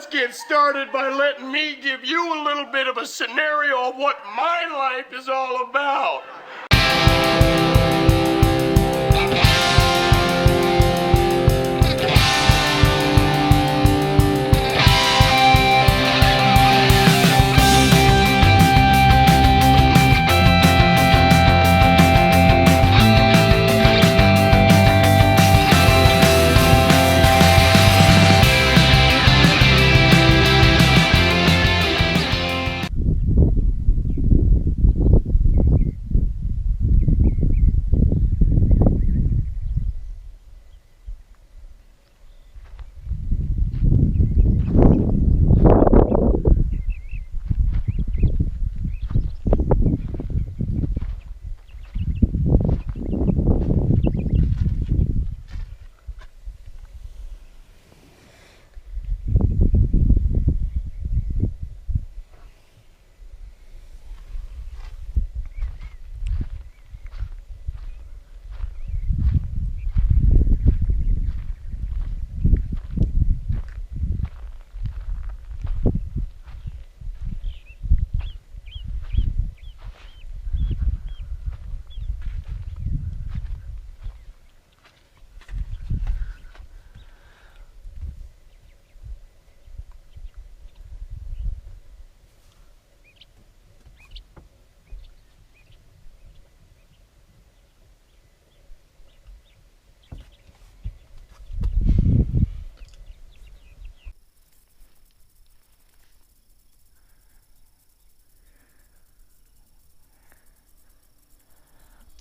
let's get started by letting me give you a little bit of a scenario of what my life is all about.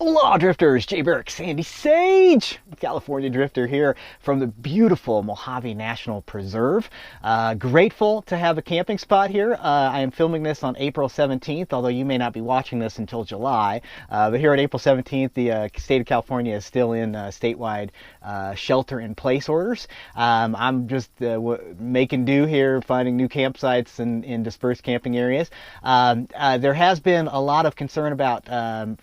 Aloha drifters, Jay Burke, Sandy Sage, California drifter here from the beautiful Mojave National Preserve. Grateful to have a camping spot here. I am filming this on April 17th, although you may not be watching this until July. But here on April 17th, the state of California is still in statewide shelter-in-place orders. I'm just making do here, finding new campsites in dispersed camping areas. There has been a lot of concern about,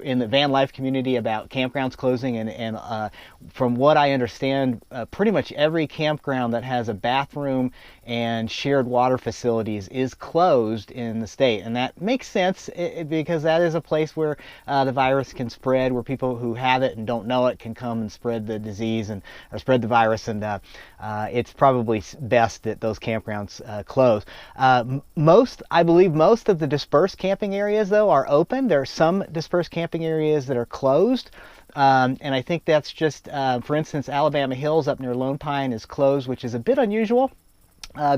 in the van life community, about campgrounds closing, and from what I understand, pretty much every campground that has a bathroom and shared water facilities is closed in the state. And that makes sense because that is a place where the virus can spread, where people who have it and don't know it can come and spread the disease or spread the virus, and it's probably best that those campgrounds close. I believe most of the dispersed camping areas, though, are open. There are some dispersed camping areas that are closed. And I think that's just, for instance, Alabama Hills up near Lone Pine is closed, which is a bit unusual.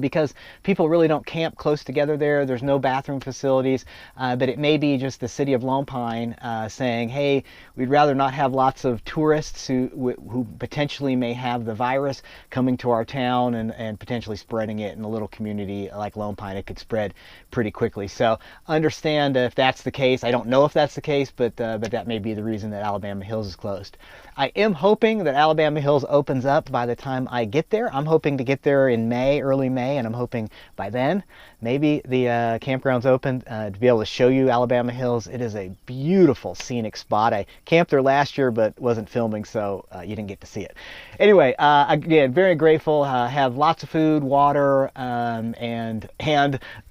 Because people really don't camp close together there. There's no bathroom facilities, but it may be just the city of Lone Pine saying, hey, we'd rather not have lots of tourists who potentially may have the virus coming to our town and potentially spreading it in a little community like Lone Pine. It could spread pretty quickly. So understand if that's the case. I don't know if that's the case, but that may be the reason that Alabama Hills is closed. I am hoping that Alabama Hills opens up by the time I get there. I'm hoping to get there in May, early May, and I'm hoping by then maybe the campground's open to be able to show you Alabama Hills. It is a beautiful scenic spot. I camped there last year but wasn't filming, so you didn't get to see it. Anyway, again, very grateful. Have lots of food, water, and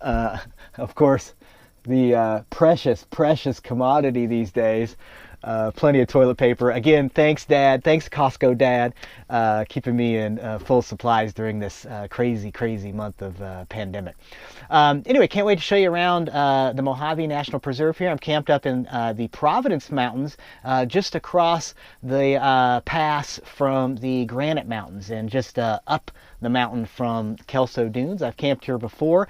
of course the precious commodity these days, plenty of toilet paper. Again, thanks Dad, thanks Costco Dad, keeping me in full supplies during this crazy month of pandemic. Anyway, can't wait to show you around the Mojave National Preserve here. I'm camped up in the Providence Mountains, just across the pass from the Granite Mountains, and just up the mountain from Kelso Dunes. I've camped here before.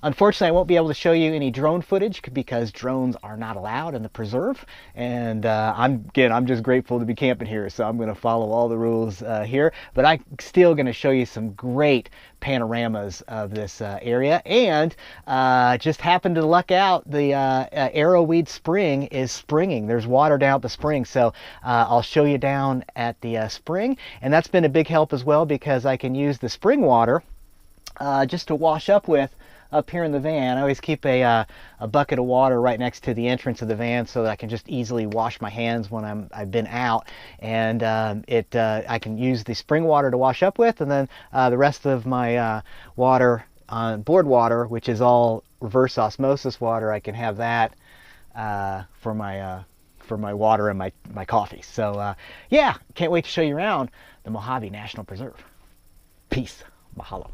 Unfortunately, I won't be able to show you any drone footage because drones are not allowed in the preserve. And I'm just grateful to be camping here, so I'm going to follow all the rules here. But I'm still going to show you some great panoramas of this area, and just happened to luck out, the Arrowweed Spring is springing. There's water down at the spring, so I'll show you down at the spring, and that's been a big help as well because I can use the spring water just to wash up with up here in the van. I always keep a bucket of water right next to the entrance of the van so that I can just easily wash my hands when I've been out. And I can use the spring water to wash up with, and then the rest of my water, board water, which is all reverse osmosis water, I can have that for my water and my coffee. So yeah, can't wait to show you around the Mojave National Preserve. Peace. Mahalo.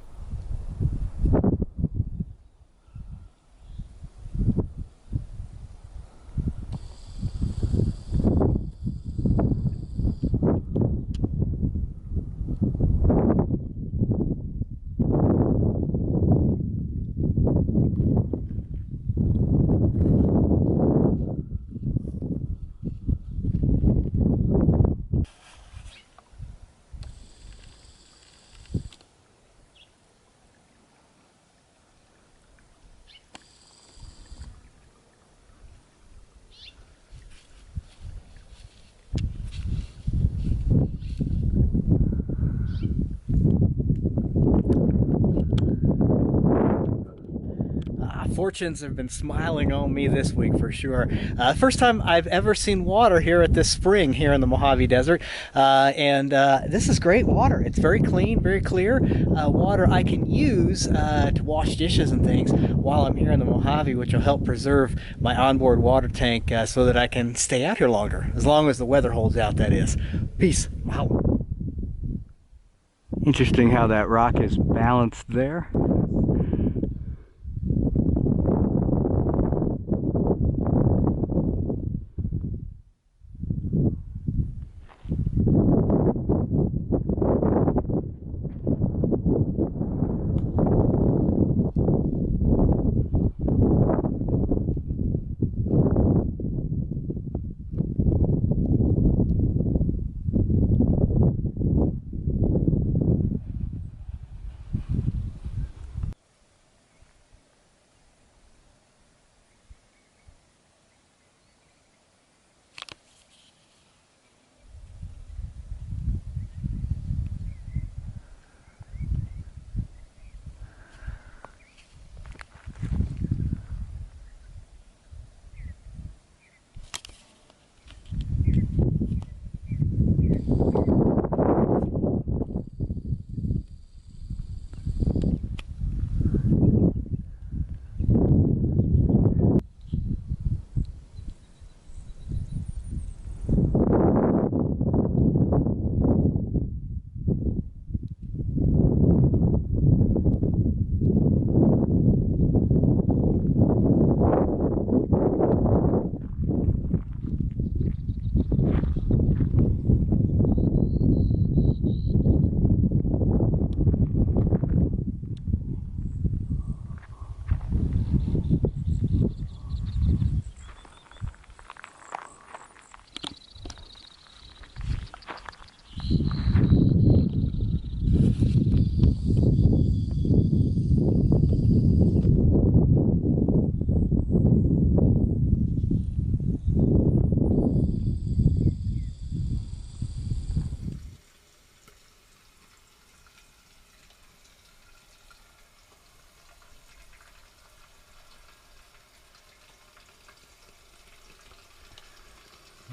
Fortunes have been smiling on me this week for sure. First time I've ever seen water here at this spring here in the Mojave Desert, and this is great water. It's very clean, very clear water I can use to wash dishes and things while I'm here in the Mojave, which will help preserve my onboard water tank so that I can stay out here longer, as long as the weather holds out, that is. Peace. Mahalo. Interesting how that rock is balanced there.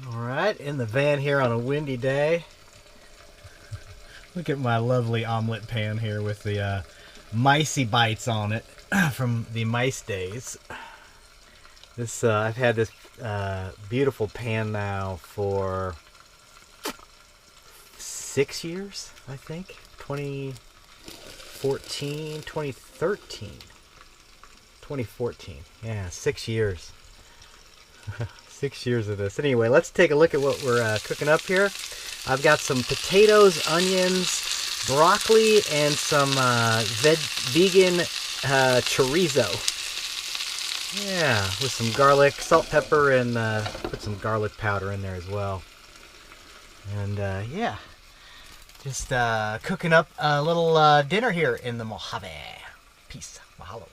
Alright, in the van here on a windy day. Look at my lovely omelet pan here with the micey bites on it from the mice days. This I've had this beautiful pan now for 6 years, I think. 2014, 2013, 2014. Yeah, 6 years. 6 years of this. Anyway, let's take a look at what we're cooking up here. I've got some potatoes, onions, broccoli, and some vegan chorizo. Yeah, with some garlic, salt, pepper, and put some garlic powder in there as well. And yeah, just cooking up a little dinner here in the Mojave. Peace. Mahalo.